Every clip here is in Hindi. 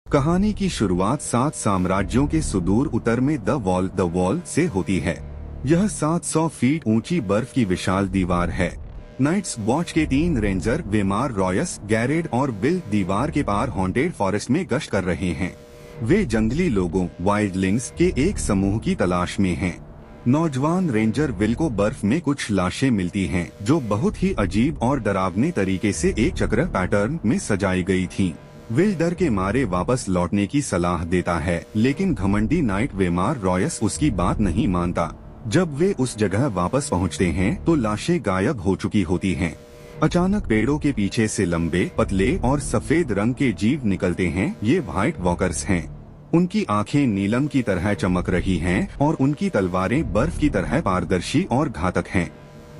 कहानी की शुरुआत 7 साम्राज्यों के सुदूर उत्तर में द वॉल से होती है। यह 700 फीट ऊंची बर्फ की विशाल दीवार है। नाइट्स वॉच के 3 रेंजर वेमार, रॉयस, गैरेड और बिल दीवार के पार हॉन्टेड फॉरेस्ट में गश्त कर रहे हैं। वे जंगली लोगों वाइल्डलिंग्स के एक समूह की तलाश में हैं। नौजवान रेंजर विल को बर्फ में कुछ लाशें मिलती हैं, जो बहुत ही अजीब और डरावने तरीके से एक चक्र पैटर्न में सजाई गई थीं। विल डर के मारे वापस लौटने की सलाह देता है, लेकिन घमंडी नाइट वेमार रॉयस उसकी बात नहीं मानता। जब वे उस जगह वापस पहुंचते हैं तो लाशें गायब हो चुकी होती हैं। अचानक पेड़ों के पीछे से लंबे, पतले और सफेद रंग के जीव निकलते हैं। ये व्हाइट वॉकर्स हैं। उनकी आंखें नीलम की तरह चमक रही हैं और उनकी तलवारें बर्फ की तरह पारदर्शी और घातक हैं।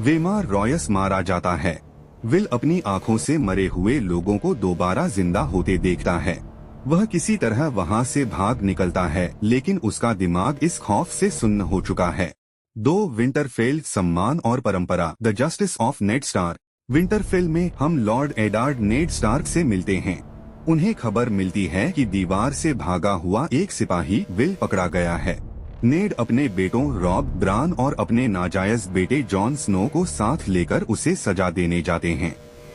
वेमार रॉयस मारा जाता है। विल अपनी आंखों से मरे हुए लोगों को दोबारा जिंदा होते देखता है। वह किसी तरह वहां से भाग निकलता है, लेकिन उसका दिमाग इस खौफ से सुन्न हो चुका है। 2 विंटरफेल सम्मान और परंपरा, the justice of Ned Stark. Winterfell में हम लॉर्ड एडार्ड नेड स्टार्क से मिलते हैं। उन्हें खबर मिलती है कि दीवार से भागा हुआ एक सिपाही विल पकड़ा गया है। नेड अपने बेटों रॉब, ब्रान और अपने नाजायज बेटे जॉन स्नो को साथ लेकर उसे सजा देने जाते हैं।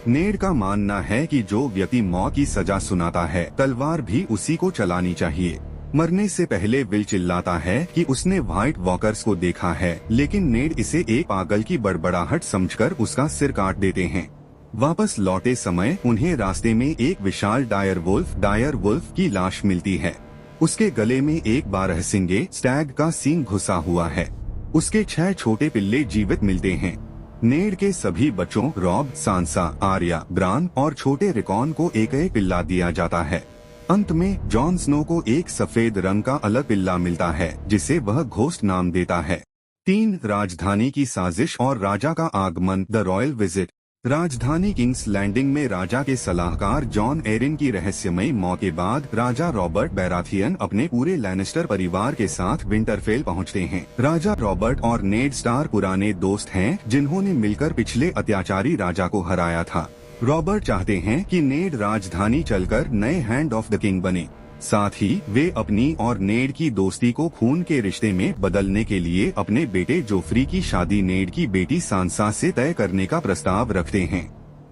नेड का मानना है कि जो व्यक्ति मौत की सजा सुनाता है, तलवार भी उसी को चलानी चाहिए। मरने से पहले विल चिल्लाता है कि उसने व्हाइट वॉकर्स को देखा है, लेकिन नेड इसे एक पागल की बड़बड़ाहट समझकर उसका सिर काट देते हैं। वापस लौटे समय उन्हें रास्ते में एक विशाल डायर वुल्फ की लाश मिलती है। उसके गले में एक 12 सिंगे स्टैग का सींग घुसा हुआ है। उसके 6 छोटे पिल्ले जीवित मिलते हैं। नेड के सभी बच्चों रॉब, सांसा, आर्या, ब्रान और छोटे रिकॉन को एक पिल्ला दिया जाता है। अंत में जॉन स्नो को एक सफेद रंग का अलग पिल्ला मिलता है, जिसे वह घोस्ट नाम देता है। 3 राजधानी की साजिश और राजा का आगमन, द रॉयल विजिट। राजधानी किंग्स लैंडिंग में राजा के सलाहकार जॉन एरिन की रहस्यमयी मौत के बाद राजा रॉबर्ट बैराथियन अपने पूरे लैनिस्टर परिवार के साथ विंटरफेल पहुंचते हैं। राजा रॉबर्ट और नेड स्टार्क पुराने दोस्त हैं, जिन्होंने मिलकर पिछले अत्याचारी राजा को हराया था। रॉबर्ट चाहते हैं कि नेड राजधानी चलकर नए हैंड ऑफ द किंग बने। साथ ही वे अपनी और नेड की दोस्ती को खून के रिश्ते में बदलने के लिए अपने बेटे जोफ्री की शादी नेड की बेटी सांसा से तय करने का प्रस्ताव रखते हैं।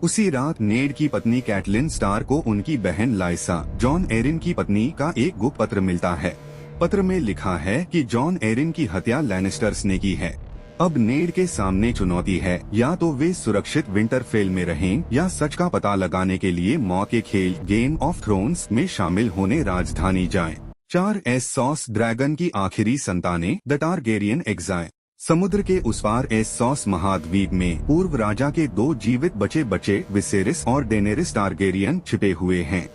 उसी रात नेड की पत्नी कैटलिन स्टार को उनकी बहन लाइसा, जॉन एरिन की पत्नी, का एक गुप्त पत्र मिलता है। पत्र में लिखा है कि जॉन एरिन की हत्या लैनिस्टर्स ने की है। अब नेड के सामने चुनौती है, या तो वे सुरक्षित विंटरफेल में रहें या सच का पता लगाने के लिए मौत के खेल गेम ऑफ थ्रोन्स में शामिल होने राजधानी जाएं। 4 एस्सॉस ड्रैगन की आखिरी संतानें, द टारगेरियन एग्जाय। समुद्र के उस पार एस्सॉस महाद्वीप में पूर्व राजा के 2 जीवित बचे विसेरिस और डेनेरिस टारगेरियन छिपे हुए हैं।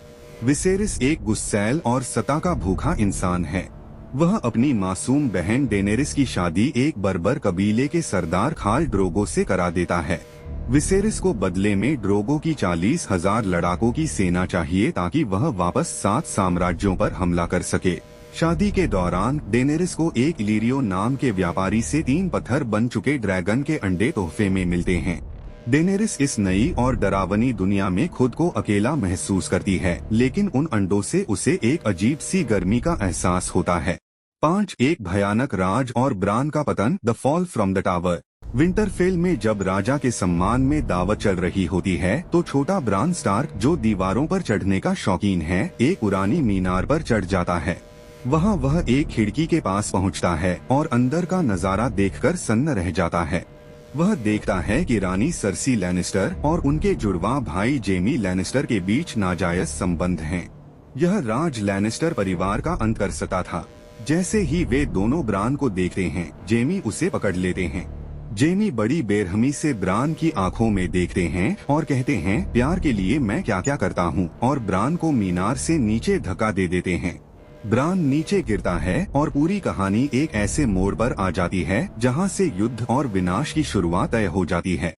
विसेरिस एक गुस्सैल और सता का भूखा इंसान है। वह अपनी मासूम बहन डेनेरिस की शादी एक बर्बर कबीले के सरदार खाल ड्रोगो से करा देता है। विसेरिस को बदले में ड्रोगो की 40,000 लड़ाकों की सेना चाहिए, ताकि वह वापस 7 साम्राज्यों पर हमला कर सके। शादी के दौरान डेनेरिस को एक इलीरियो नाम के व्यापारी से 3 पत्थर बन चुके ड्रैगन के अंडे तोहफे में मिलते हैं। डेनेरिस इस नई और डरावनी दुनिया में खुद को अकेला महसूस करती है, लेकिन उन अंडों से उसे एक अजीब सी गर्मी का एहसास होता है। 5 एक भयानक राज और ब्रान का पतन, the fall from the tower. Winterfell में जब राजा के सम्मान में दावत चल रही होती है, तो छोटा ब्रान स्टार्क, जो दीवारों पर चढ़ने का शौकीन है, एक पुरानी मीनार पर चढ़ जाता है। वहाँ वह एक खिड़की के पास पहुँचता है और अंदर का नजारा देखकर सन्न रह जाता है। वह देखता है कि रानी सर्सी लैनिस्टर और उनके जुड़वा भाई जेमी लैनिस्टर के बीच नाजायज संबंध हैं। यह राज लैनिस्टर परिवार का अंत कर सकता था। जैसे ही वे दोनों ब्रान को देखते हैं, जेमी उसे पकड़ लेते हैं। जेमी बड़ी बेरहमी से ब्रान की आंखों में देखते हैं और कहते हैं, प्यार के लिए मैं क्या क्या करता हूँ, और ब्रान को मीनार से नीचे धक्का दे देते हैं। ब्रान नीचे गिरता है और पूरी कहानी एक ऐसे मोड़ पर आ जाती है जहाँ से युद्ध और विनाश की शुरुआत तय हो जाती है।